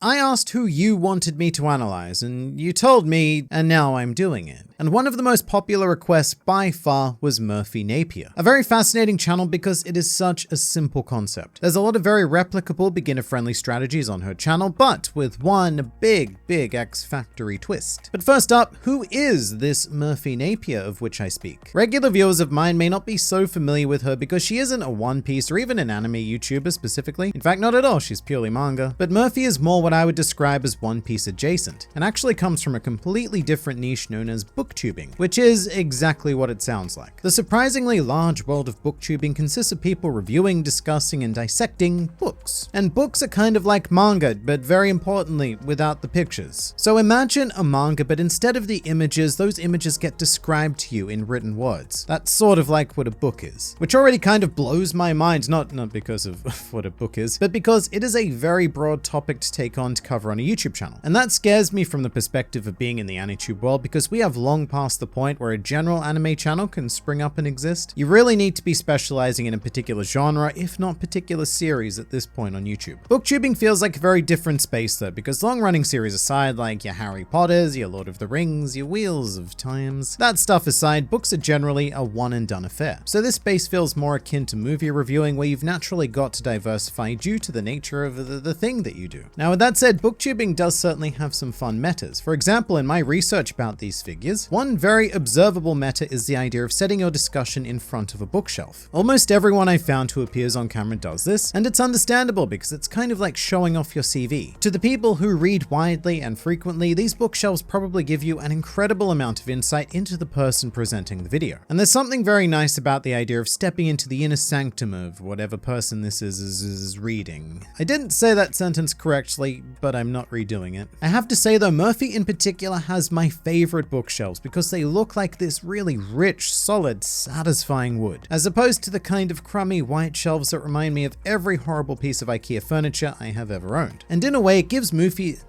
I asked who you wanted me to analyze, and you told me, and now I'm doing it. And one of the most popular requests by far was Merphy Napier. A very fascinating channel because it is such a simple concept. There's a lot of very replicable, beginner-friendly strategies on her channel, but with one big X-factory twist. But first up, who is this Merphy Napier of which I speak? Regular viewers of mine may not be so familiar with her because she isn't a One Piece or even an anime YouTuber specifically. In fact, not at all, she's purely manga. But Merphy is more what I would describe as One Piece adjacent, and actually comes from a completely different niche known as booktubing, which is exactly what it sounds like. The surprisingly large world of booktubing consists of people reviewing, discussing, and dissecting books. And books are kind of like manga, but very importantly, without the pictures. So imagine a manga, but instead of the images, those images get described to you in written words. That's sort of like what a book is, which already kind of blows my mind, not because of what a book is, but because it is a very broad topic to take on to cover on a YouTube channel. And that scares me from the perspective of being in the AniTube world, because we have long past the point where a general anime channel can spring up and exist. You really need to be specializing in a particular genre, if not particular series at this point on YouTube. Booktubing feels like a very different space though, because long-running series aside, like your Harry Potters, your Lord of the Rings, your Wheels of Times, that stuff aside, books are generally a one and done affair. So this space feels more akin to movie reviewing, where you've naturally got to diversify due to the nature of the thing that you do. Now with that said, booktubing does certainly have some fun metas. For example, in my research about these figures, one very observable meta is the idea of setting your discussion in front of a bookshelf. Almost everyone I've found who appears on camera does this, and it's understandable because it's kind of like showing off your CV. To the people who read widely and frequently, these bookshelves probably give you an incredible amount of insight into the person presenting the video. And there's something very nice about the idea of stepping into the inner sanctum of whatever person this is reading. I didn't say that sentence correctly, but I'm not redoing it. I have to say though, Merphy in particular has my favorite bookshelves because they look like this really rich, solid, satisfying wood, as opposed to the kind of crummy white shelves that remind me of every horrible piece of IKEA furniture I have ever owned. And in a way, it gives Merphy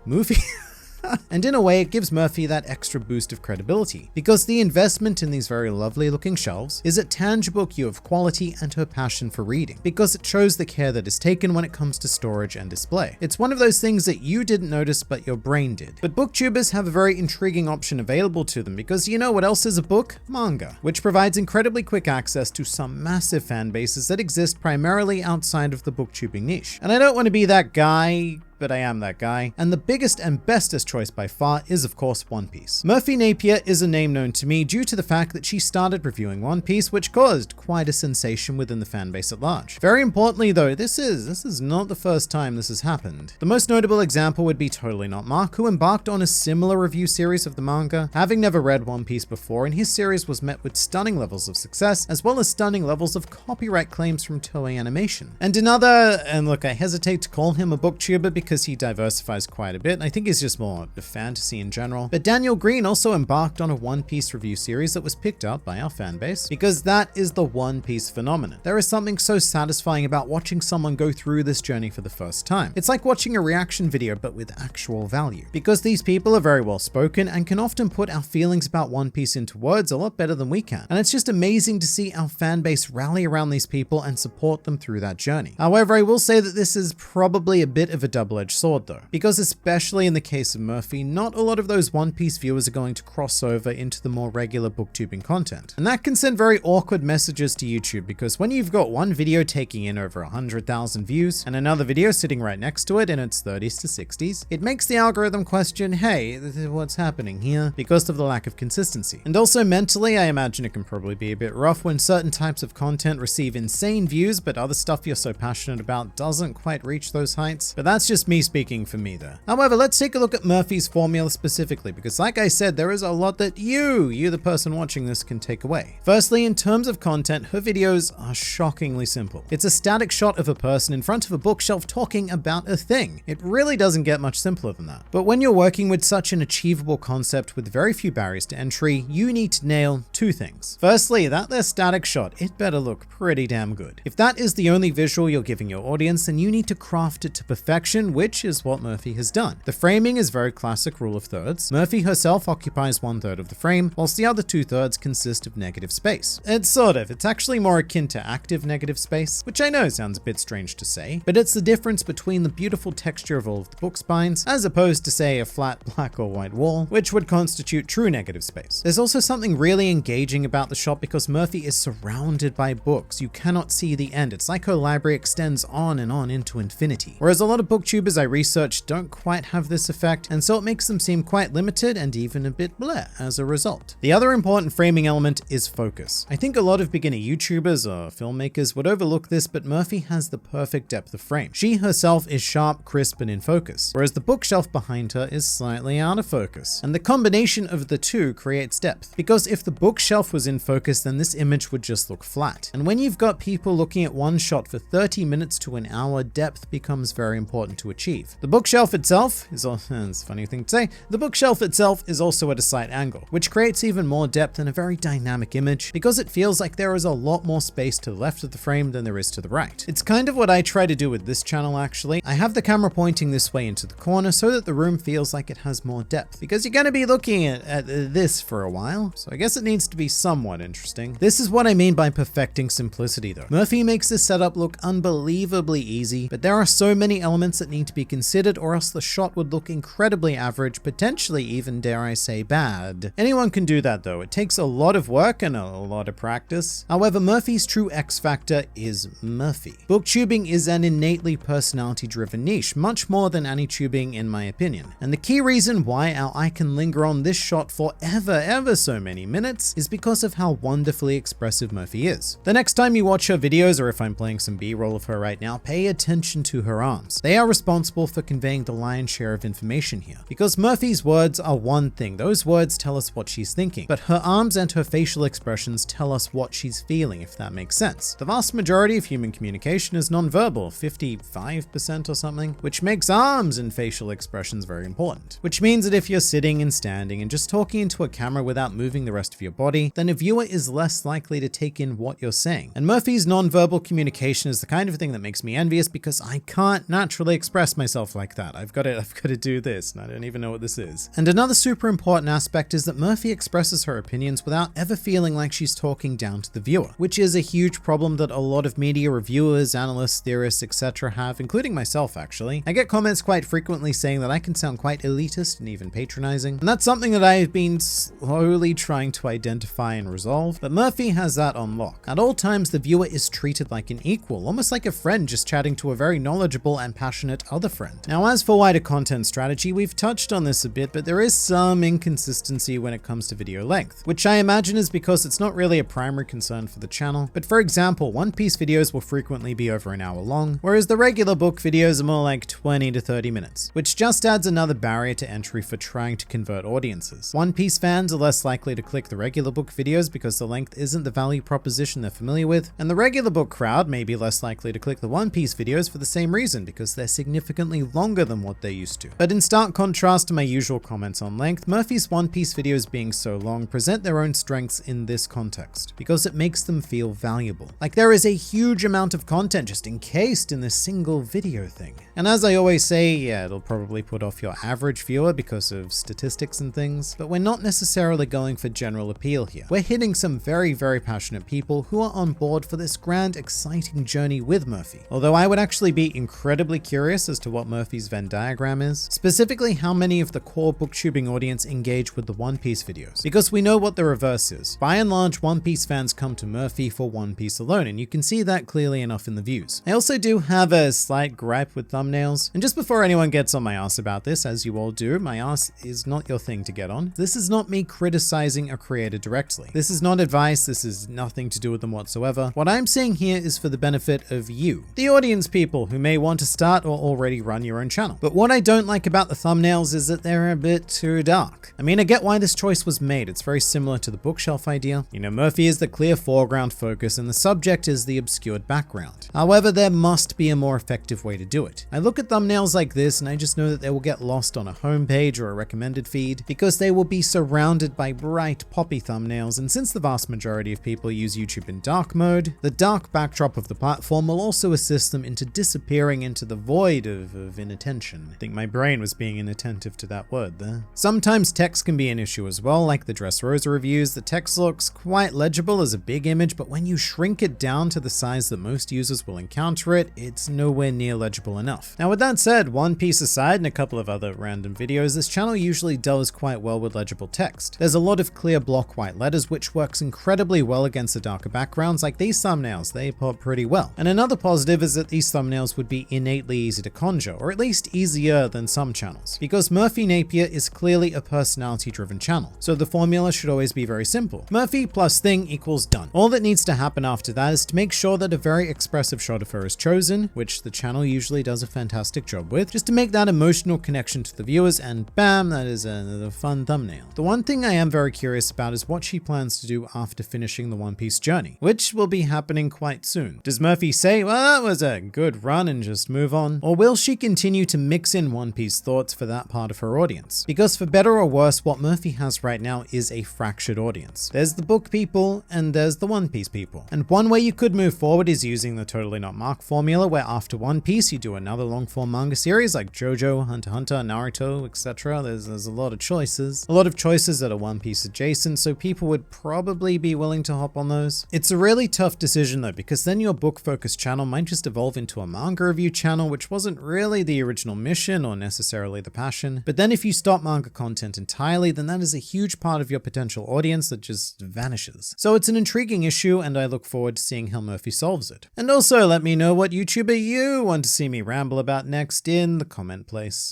that extra boost of credibility, because the investment in these very lovely looking shelves is a tangible cue of quality and her passion for reading, because it shows the care that is taken when it comes to storage and display. It's one of those things that you didn't notice, but your brain did. But booktubers have a very intriguing option available to them, because you know what else is a book? Manga, which provides incredibly quick access to some massive fan bases that exist primarily outside of the booktubing niche. And I don't want to be that guy, but I am that guy. And the biggest and bestest choice by far is of course One Piece. Merphy Napier is a name known to me due to the fact that she started reviewing One Piece, which caused quite a sensation within the fanbase at large. Very importantly though, this is not the first time this has happened. The most notable example would be Totally Not Mark, who embarked on a similar review series of the manga, having never read One Piece before, and his series was met with stunning levels of success, as well as stunning levels of copyright claims from Toei Animation. And another, and look, I hesitate to call him a booktuber because he diversifies quite a bit. I think he's just more a fantasy in general. But Daniel Green also embarked on a One Piece review series that was picked up by our fan base, because that is the One Piece phenomenon. There is something so satisfying about watching someone go through this journey for the first time. It's like watching a reaction video, but with actual value. Because these people are very well spoken and can often put our feelings about One Piece into words a lot better than we can. And it's just amazing to see our fan base rally around these people and support them through that journey. However, I will say that this is probably a bit of a double-edged sword though, because especially in the case of Merphy, not a lot of those One Piece viewers are going to cross over into the more regular booktubing content. And that can send very awkward messages to YouTube, because when you've got one video taking in over 100,000 views and another video sitting right next to it in its 30s to 60s, it makes the algorithm question, hey, what's happening here? Because of the lack of consistency. And also mentally, I imagine it can probably be a bit rough when certain types of content receive insane views, but other stuff you're so passionate about doesn't quite reach those heights. But that's just me speaking for me there. However, let's take a look at Merphy's formula specifically, because like I said, there is a lot that you the person watching this, can take away. Firstly, in terms of content, her videos are shockingly simple. It's a static shot of a person in front of a bookshelf talking about a thing. It really doesn't get much simpler than that. But when you're working with such an achievable concept with very few barriers to entry, you need to nail two things. Firstly, that their static shot, it better look pretty damn good. If that is the only visual you're giving your audience, then you need to craft it to perfection which is what Merphy has done. The framing is very classic rule of thirds. Merphy herself occupies 1/3 of the frame, whilst the other 2/3 consist of negative space. It's actually more akin to active negative space, which I know sounds a bit strange to say, but it's the difference between the beautiful texture of all of the book spines, as opposed to say a flat black or white wall, which would constitute true negative space. There's also something really engaging about the shot because Merphy is surrounded by books. You cannot see the end. It's like her library extends on and on into infinity. Whereas a lot of booktubers I researched don't quite have this effect, and so it makes them seem quite limited and even a bit bleh as a result. The other important framing element is focus. I think a lot of beginner YouTubers or filmmakers would overlook this, but Merphy has the perfect depth of frame. She herself is sharp, crisp, and in focus, whereas the bookshelf behind her is slightly out of focus. And the combination of the two creates depth, because if the bookshelf was in focus, then this image would just look flat. And when you've got people looking at one shot for 30 minutes to an hour, depth becomes very important to achieve. The bookshelf itself is it's a funny thing to say, the bookshelf itself is also at a slight angle, which creates even more depth and a very dynamic image, because it feels like there is a lot more space to the left of the frame than there is to the right. It's kind of what I try to do with this channel actually. I have the camera pointing this way into the corner so that the room feels like it has more depth, because you're going to be looking at this for a while, so I guess it needs to be somewhat interesting. This is what I mean by perfecting simplicity though. Merphy makes this setup look unbelievably easy, but there are so many elements that need to be considered or else the shot would look incredibly average, potentially even, dare I say, bad. Anyone can do that though. It takes a lot of work and a lot of practice. However, Merphy's true X factor is Merphy. Booktubing is an innately personality-driven niche, much more than AniTubing in my opinion. And the key reason why our eye can linger on this shot for ever so many minutes is because of how wonderfully expressive Merphy is. The next time you watch her videos, or if I'm playing some B-roll of her right now, pay attention to her arms. They are responsible for conveying the lion's share of information here. Because Merphy's words are one thing, those words tell us what she's thinking, but her arms and her facial expressions tell us what she's feeling, if that makes sense. The vast majority of human communication is nonverbal, 55% or something, which makes arms and facial expressions very important. Which means that if you're sitting and standing and just talking into a camera without moving the rest of your body, then a viewer is less likely to take in what you're saying. And Merphy's nonverbal communication is the kind of thing that makes me envious, because I can't naturally express myself like that. I've got to do this, and I don't even know what this is. And another super important aspect is that Merphy expresses her opinions without ever feeling like she's talking down to the viewer, which is a huge problem that a lot of media reviewers, analysts, theorists, etc. have, including myself actually. I get comments quite frequently saying that I can sound quite elitist and even patronizing, and that's something that I've been slowly trying to identify and resolve, but Merphy has that on lock. At all times, the viewer is treated like an equal, almost like a friend just chatting to a very knowledgeable and passionate other friend. Now, as for wider content strategy, we've touched on this a bit, but there is some inconsistency when it comes to video length, which I imagine is because it's not really a primary concern for the channel. But for example, One Piece videos will frequently be over an hour long, whereas the regular book videos are more like 20 to 30 minutes, which just adds another barrier to entry for trying to convert audiences. One Piece fans are less likely to click the regular book videos because the length isn't the value proposition they're familiar with, and the regular book crowd may be less likely to click the One Piece videos for the same reason, because they're significantly longer than what they're used to. But in stark contrast to my usual comments on length, Merphy's One Piece videos being so long present their own strengths in this context, because it makes them feel valuable. Like there is a huge amount of content just encased in this single video thing. And as I always say, yeah, it'll probably put off your average viewer because of statistics and things, but we're not necessarily going for general appeal here. We're hitting some very passionate people who are on board for this grand, exciting journey with Merphy. Although I would actually be incredibly curious as to what Merphy's Venn diagram is, specifically how many of the core booktubing audience engage with the One Piece videos, because we know what the reverse is. By and large, One Piece fans come to Merphy for One Piece alone, and you can see that clearly enough in the views. I also do have a slight gripe with thumbnails, and just before anyone gets on my ass about this, as you all do, my ass is not your thing to get on. This is not me criticizing a creator directly. This is not advice, this is nothing to do with them whatsoever. What I'm saying here is for the benefit of you, the audience people who may want to start or already run your own channel. But what I don't like about the thumbnails is that they're a bit too dark. I mean, I get why this choice was made. It's very similar to the bookshelf idea. You know, Merphy is the clear foreground focus and the subject is the obscured background. However, there must be a more effective way to do it. I look at thumbnails like this and I just know that they will get lost on a homepage or a recommended feed because they will be surrounded by bright poppy thumbnails, and since the vast majority of people use YouTube in dark mode, the dark backdrop of the platform will also assist them into disappearing into the void side of inattention. I think my brain was being inattentive to that word there. Sometimes text can be an issue as well, like the Dressrosa reviews. The text looks quite legible as a big image, but when you shrink it down to the size that most users will encounter it, it's nowhere near legible enough. Now with that said, One Piece aside and a couple of other random videos, this channel usually does quite well with legible text. There's a lot of clear block white letters, which works incredibly well against the darker backgrounds like these thumbnails. They pop pretty well. And another positive is that these thumbnails would be innately easy to conjure, or at least easier than some channels, because Merphy Napier is clearly a personality-driven channel, so the formula should always be very simple. Merphy plus thing equals done. All that needs to happen after that is to make sure that a very expressive shot of her is chosen, which the channel usually does a fantastic job with, just to make that emotional connection to the viewers, and bam, that is a fun thumbnail. The one thing I am very curious about is what she plans to do after finishing the One Piece journey, which will be happening quite soon. Does Merphy say, well, that was a good run and just move on? Or will she continue to mix in One Piece thoughts for that part of her audience? Because for better or worse, what Merphy has right now is a fractured audience. There's the book people and there's the One Piece people. And one way you could move forward is using the Totally Not Mark formula, where after One Piece you do another long form manga series like JoJo, Hunter x Hunter, Naruto, etc. There's a lot of choices. A lot of choices that are One Piece adjacent, so people would probably be willing to hop on those. It's a really tough decision though, because then your book focused channel might just evolve into a manga review channel, which wasn't really the original mission or necessarily the passion. But then if you stop manga content entirely, then that is a huge part of your potential audience that just vanishes. So it's an intriguing issue, and I look forward to seeing how Merphy solves it. And also let me know what YouTuber you want to see me ramble about next in the comment place.